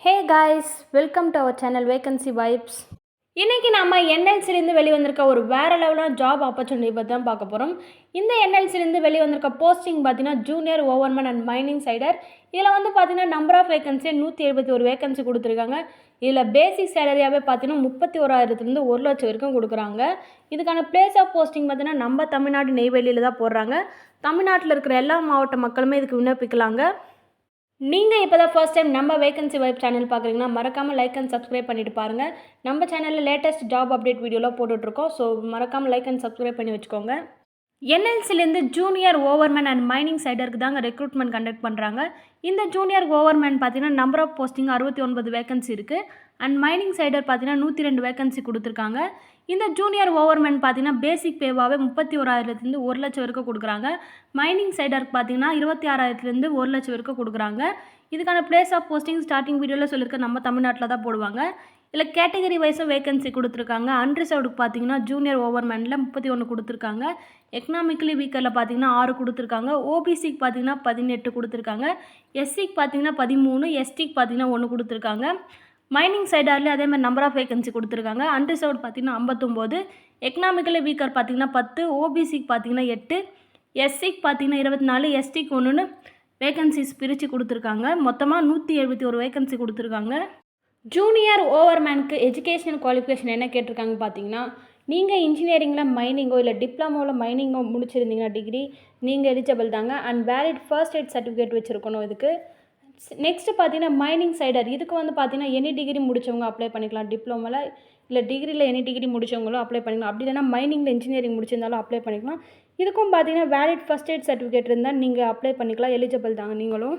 Hey guys, welcome to our channel vacancy vibes. இன்றைக்கி நம்ம என்எல்சிலேருந்து வெளிவந்திருக்க ஒரு வேறு லெவலான ஜாப் ஆப்பர்ச்சுனிட்டி பற்றி தான் பார்க்க போகிறோம். இந்த என்எல்சிலேருந்து வெளிவந்திருக்க போஸ்டிங் பார்த்தீங்கன்னா junior overman and mining cider. இதில் வந்து பார்த்தீங்கன்னா நம்பர் ஆஃப் வேகன்சி 171 வேகன்சி கொடுத்துருக்காங்க. இதில் பேசிக் சேலரியாகவே பார்த்தீங்கன்னா 31,000 1 லட்சம் வரைக்கும் கொடுக்குறாங்க. இதுக்கான பிளேஸ் ஆஃப் போஸ்டிங் பார்த்தீங்கன்னா நம்ம தமிழ்நாடு நெய்வேலியில் தான் போடுறாங்க. தமிழ்நாட்டில் இருக்கிற எல்லா மாவட்ட மக்களுமே இதுக்கு விண்ணப்பிக்கலாங்க. நீங்கள் இப்போ தான் ஃபர்ஸ்ட் டைம் நம்ம வேகன்சி வைப் சேனல் பார்க்குறீங்கன்னா மறக்காமல் லைக் அண்ட் சப்ஸ்கிரைப் பண்ணிட்டு பாருங்கள். நம்ம சேனலில் லேட்டஸ்ட் ஜாப் அப்டேட் வீடியோலாம் போட்டுட்ருக்கோம். ஸோ மறக்காமல் லைக் அண்ட் சப்ஸ்கிரைப் பண்ணி வச்சுக்கோங்க. என்எல்சிலேருந்து ஜூனியர் ஓவர்மேன் அண்ட் மைனிங் சைடருக்கு தாங்க ரெக்ரூட்மெண்ட் கண்டக்ட் பண்ணுறாங்க. இந்த ஜூனியர் ஓவர்மேன் பார்த்தீங்கன்னா நம்பர் ஆஃப் போஸ்டிங் 69 வேகன்சி இருக்குது. அண்ட் மைனிங் சைடர் பார்த்தீங்கன்னா 102 வேகன்சி கொடுத்துருக்காங்க. இந்த ஜூனியர் ஓவர்மேன் பார்த்தீங்கன்னா பேசிக் பேவாகவே 31,000 1 லட்சம் வரைக்கும் கொடுக்குறாங்க. மைனிங் சைடருக்கு பார்த்தீங்கன்னா 26,000 1 லட்சம் வரைக்கும் கொடுக்குறாங்க. இதுக்கான பிளேஸ் ஆஃப் போஸ்டிங் ஸ்டார்டிங் வீடியோவில் சொல்லியிருக்க நம்ம தமிழ்நாட்டில் தான் போடுவாங்க. இதில் கேட்டகரி வைஸும் வேகன்சி கொடுத்துருக்காங்க. அன்ரிசர்வ்டுக்கு பார்த்தீங்கன்னா ஜூனியர் ஓவர்மேனில் 31 கொடுத்துருக்காங்க. எக்கனாமிக்கலி வீக்கரில் பார்த்தீங்கன்னா 6 கொடுத்துருக்காங்க. ஓபிசிக்கு பார்த்தீங்கன்னா 18 கொடுத்துருக்காங்க. எஸ்சிக்கு பார்த்தீங்கன்னா 13, எஸ்டிக்கு பார்த்தீங்கன்னா 1 கொடுத்துருக்காங்க. மைனிங் சைடார்லேயே அதே மாதிரி நம்பர் ஆஃப் வேகன்சி கொடுத்துருக்காங்க. அன்ரிசர்வ்டு பார்த்தீங்கன்னா 59, எக்கனாமிக்கலி வீக்கர் பார்த்தீங்கன்னா 10, ஓபிசிக்கு பார்த்தீங்கன்னா 8, எஸ்சிக்கு பார்த்தீங்கன்னா 24, எஸ்டிக்கு 1ன்னு வேகன்சிஸ் பிரித்து கொடுத்துருக்காங்க. மொத்தமாக 171 வேகன்சி கொடுத்துருக்காங்க. ஜூனியர் ஓவர்மேனுக்கு எஜுகேஷனல் குவாலிஃபிகேஷன் என்ன கேட்டிருக்காங்க பார்த்தீங்கன்னா, நீங்கள் இன்ஜினியரிங்கில் மைனிங்கோ இல்லை டிப்ளமோவில் மைனிங்கோ முடிச்சிருந்தீங்கன்னா டிகிரி நீங்கள் எலிஜிபிள் தாங்க. And valid first eight certificate வச்சுருக்கணும். இதுக்கு நெக்ஸ்ட்டு பார்த்தீங்கன்னா மைனிங் சைடர், இதுக்கு வந்து பார்த்தீங்கன்னா எனி டிகிரி முடித்தவங்க அப்ளை பண்ணிக்கலாம். டிப்ளமோவில் இல்லை டிகிரியில் எனி டிகிரி முடித்தவங்களும் அப்ளை பண்ணிக்கலாம். அப்படி இல்லைனா மைனிங்கில் இன்ஜினியரிங் முடிச்சிருந்தாலும் அப்ளை பண்ணிக்கலாம். இதுக்கும் பார்த்தீங்கன்னா வேலிட் ஃபர்ஸ்ட் எய்ட் சர்டிஃபிகேட் இருந்தால் நீங்கள் அப்ளை பண்ணிக்கலாம். எலிஜிபிள் தாங்க நீங்களும்.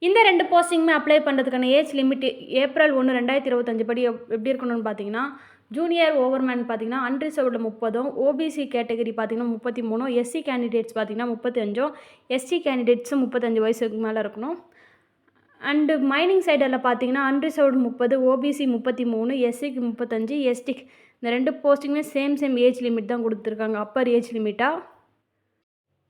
இந்த 2 போஸ்டிங்குமே அப்ளை பண்ணுறதுக்கான ஏஜ் லிமிட் ஏப்ரல் 1, 2025 படி எப்படி இருக்கணும்னு பார்த்தீங்கன்னா, ஜூனியர் ஓவர்மேன் பார்த்தீங்கன்னா அன்ரிசர்வ்டு 30, ஓபிசி கேட்டகரி பார்த்தீங்கன்னா 33, எஸ்சி கேண்டிடேட்ஸ் பார்த்தீங்கன்னா 35, எஸ்டி கேண்டிடேட்ஸும் 35 வயசுக்கு மேலே இருக்கணும். அண்டு மைனிங் சைடில் பார்த்தீங்கன்னா அன்ரிசர்வ்டு 30, ஓபிசி 33, எஸ்சிக்கு 35, எஸ்டி இந்த 2 போஸ்டிங்குமே சேம் ஏஜ் லிமிட் தான் கொடுத்துருக்காங்க, அப்பர் ஏஜ் லிமிட்டாக.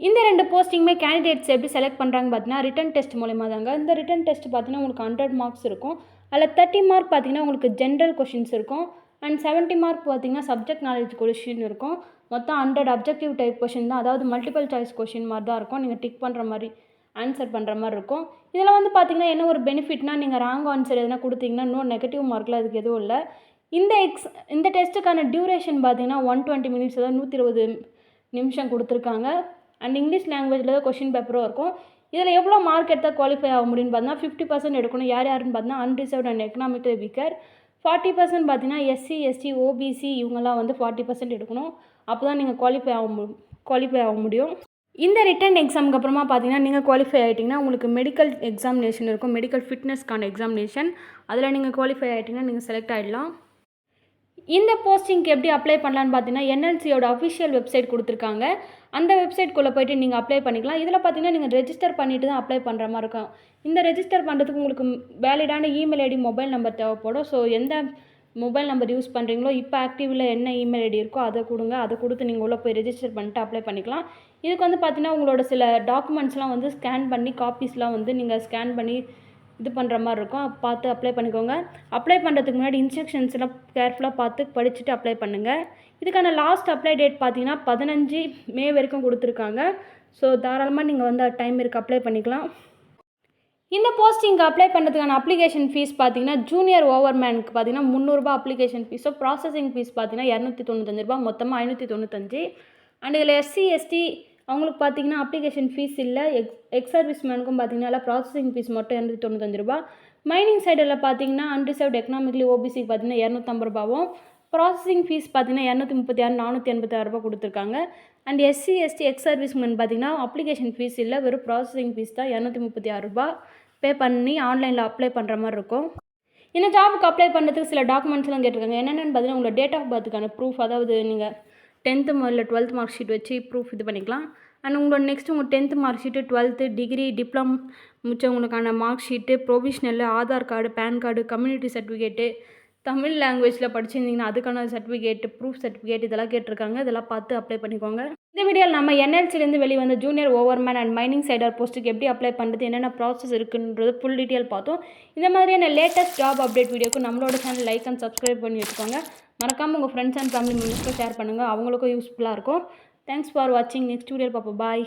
இந்த 2 போஸ்டிங்குமே கேண்டிடேட்ஸ் எப்படி செலக்ட் பண்ணுறாங்க பார்த்தீங்கன்னா ரிட்டன் டெஸ்ட் மூலமாக தாங்க. இந்த ரிட்டன் டெஸ்ட் பார்த்தீங்கன்னா உங்களுக்கு 100 மார்க்ஸ் இருக்கும். அதில் 30 மார்க் பார்த்தீங்கன்னா உங்களுக்கு ஜென்ரல் கொஷின்ஸ் இருக்கும். அண்ட் 70 மார்க் பார்த்தீங்கன்னா சப்ஜெக்ட் நாலேஜ் கொஷின் இருக்கும். மொத்தம் 100 அப்ஜெக்டிவ் டைப் கொஷின் தான், அதாவது மல்டிபிள் சாய்ஸ் கொஷின் மாதிரி தான் இருக்கும். நீங்கள் டிக் பண்ணுற மாதிரி ஆன்சர் பண்ணுற மாதிரி இருக்கும். இதில் வந்து பார்த்தீங்கன்னா என்ன ஒரு பெனிஃபிட்னா, நீங்கள் ராங் ஆன்சர் எதனா கொடுத்தீங்கன்னா இன்னும் நெகட்டிவ் மார்க்கில் அதுக்கு எதுவும் இல்லை. இந்த டெஸ்ட்டுக்கான டியூரேஷன் பார்த்தீங்கன்னா 120 மினிட்ஸ், அதாவது 120 நிமிஷம் கொடுத்துருக்காங்க. அண்ட் இங்கிலீஷ் லாங்குவேஜில் தான் கொஷின் பேப்பரும் இருக்கும். இதில் எவ்வளோ மார்க் எடுத்தால் குவாலிஃபை ஆக முடியும்னு பார்த்தீங்கன்னா 50% எடுக்கணும். யாருன்னு பார்த்தீங்கன்னா அன்ரிசர்வ்டு அண்ட் எக்கனாமிக்கல் வீக்கர். 40% பார்த்தீங்கன்னா எஸ்சி, எஸ்டி, ஓபிசி இவங்கெல்லாம் வந்து 40% எடுக்கணும். அப்போ தான் நீங்கள் குவாலிஃபை ஆக முடியும். இந்த ரிட்டன் எக்ஸாமுக்கு அப்புறமா பார்த்தீங்கன்னா நீங்கள் குவாலிஃபை ஆகிட்டிங்கன்னா உங்களுக்கு மெடிக்கல் எக்ஸாமினேஷன் இருக்கும், மெடிக்கல் ஃபிட்னஸ்க்கான எக்ஸாமினேஷன். அதில் நீங்கள் குவாலிஃபை ஆகிட்டிங்கன்னா நீங்கள் செலக்ட் ஆகிடலாம். இந்த போஸ்டிங்க்கு எப்படி அப்ளை பண்ணலான்னு பார்த்தீங்கன்னா என்எல்சியோட அஃபிஷியல் வெப்சைட் கொடுத்துருக்காங்க. அந்த வெப்சைட்குள்ளே போய்ட்டு நீங்கள் அப்ளை பண்ணிக்கலாம். இதில் பார்த்தீங்கன்னா நீங்கள் ரெஜிஸ்டர் பண்ணிவிட்டு தான் அப்ளை பண்ணுற மாதிரி இருக்கும். இந்த ரெஜிஸ்டர் பண்ணுறதுக்கு உங்களுக்கு வேலிடான இமெயில் ஐடி, மொபைல் நம்பர் தேவைப்படும். ஸோ எந்த மொபைல் நம்பர் யூஸ் பண்ணுறீங்களோ இப்போ ஆக்டிவில் என்ன இமெயில் ஐடி இருக்கோ அதை கொடுங்க. அதை கொடுத்து நீங்கள் உள்ளே போய் ரெஜிஸ்டர் பண்ணிட்டு அப்ளை பண்ணிக்கலாம். இதுக்கு வந்து பார்த்தீங்கன்னா உங்களோட சில டாக்குமெண்ட்ஸ்லாம் வந்து ஸ்கேன் பண்ணி காப்பீஸ்லாம் வந்து நீங்கள் ஸ்கேன் பண்ணி இது பண்ணுற மாதிரி இருக்கும். பார்த்து அப்ளை பண்ணிக்கோங்க. அப்ளை பண்ணுறதுக்கு முன்னாடி இன்ஸ்ட்ரக்ஷன்ஸ்லாம் கேர்ஃபுல்லாக பார்த்து படிச்சுட்டு அப்ளை பண்ணுங்கள். இதுக்கான லாஸ்ட் அப்ளை டேட் பார்த்தீங்கன்னா 15 மே வரைக்கும் கொடுத்துருக்காங்க. ஸோ தாராளமாக நீங்கள் வந்து டைம் இருக்குது, அப்ளை பண்ணிக்கலாம். இந்த போஸ்டிங்க்கு அப்ளை பண்ணுறதுக்கான அப்ளிகேஷன் ஃபீஸ் பார்த்தீங்கன்னா ஜூனியர் ஓவர்மேனுக்கு பார்த்தீங்கன்னா 300 ரூபா அப்ளிகேஷன் ஃபீஸோ, ப்ராசஸிங் ஃபீஸ் பார்த்தீங்கன்னா 295 ரூபா, மொத்தமாக 595. அண்ட் இதில் எஸ்சி, எஸ்டி அவங்களுக்கு பார்த்தீங்கன்னா அப்ளிகேஷன் ஃபீஸ் இல்லை. எக்ஸ் சர்வீஸ் மேனுக்கும் பார்த்தீங்கன்னா ப்ராசஸிங் ஃபீஸ் மட்டும் 295 ரூபா. மைனிங் சைடில் பார்த்தீங்கன்னா அன்ரிசர்வ்டு எக்கனாமிக்கலி ஓபிசிக்கு பார்த்தீங்கன்னா 250 ரூபாவும், ப்ராசஸிங் ஃபீஸ் பார்த்தீங்கன்னா 236, 486 ரூபா கொடுத்துருக்காங்க. And SC, ST ex service man பார்த்தீங்கன்னா அப்ளிகேஷன் ஃபீஸ் இல்லை, வெறும் ப்ராசஸிங் ஃபீஸ் தான் 236 ரூபா பே பண்ணி ஆன்லைனில் அப்ளை பண்ணுற மாதிரி இருக்கும். இந்த ஜாபுக்கு அப்ளை பண்ணுறதுக்கு சில டாக்குமெண்ட்ஸ்லாம் கேட்டிருக்காங்க. என்னென்னு பார்த்தீங்கன்னா உங்களோட டேட் ஆஃப் பர்த்துக்கான ப்ரூஃப், அதாவது நீங்கள் 10th இல்லை 12th மார்க் ஷீட் வச்சு ப்ரூஃப் இது பண்ணிக்கலாம். அண்ட் உங்களோட நெக்ஸ்ட் உங்கள் 10th mark sheet, 12th degree, முடித்தவங்களுக்கான mark sheet, provisional, Aadhaar card, PAN card, community certificate, Tamil லாங்குவேஜில் படிச்சிருந்தீங்கன்னா அதுக்கான சர்டிஃபிகேட், ப்ரூஃப் சர்டிஃபிகேட் இதெல்லாம் கேட்டிருக்காங்க. இதெல்லாம் பார்த்து அப்ளை பண்ணிக்கோங்க. இந்த வீடியோவில் நம்ம என்எல்சிலேருந்து வெளிவந்த junior overman and mining cider போஸ்ட்டுக்கு எப்படி அப்ளை பண்ணுறது, என்னென்ன ப்ராசஸ் இருக்குன்றது ஃபுல் டீட்டெயில் பார்த்தோம். இந்த மாதிரியான லேட்டஸ்ட் ஜாப் அப்டேட் வீடியோக்கு நம்மளோட சேனல் லைக் அண்ட் சப்ஸ்கிரைப் பண்ணி வச்சுக்கோங்க. மறக்காமல் உங்கள் ஃப்ரெண்ட்ஸ் அண்ட் ஃபேமிலி மெம்பர்ஸ்க்கு ஷேர் பண்ணுங்கள். அவங்களுக்கும் யூஸ்ஃபுல்லாக இருக்கும். தேங்க்ஸ் ஃபார் வாட்சிங். நெக்ஸ்ட் வீடியோவில் பார்ப்போம். பாய்.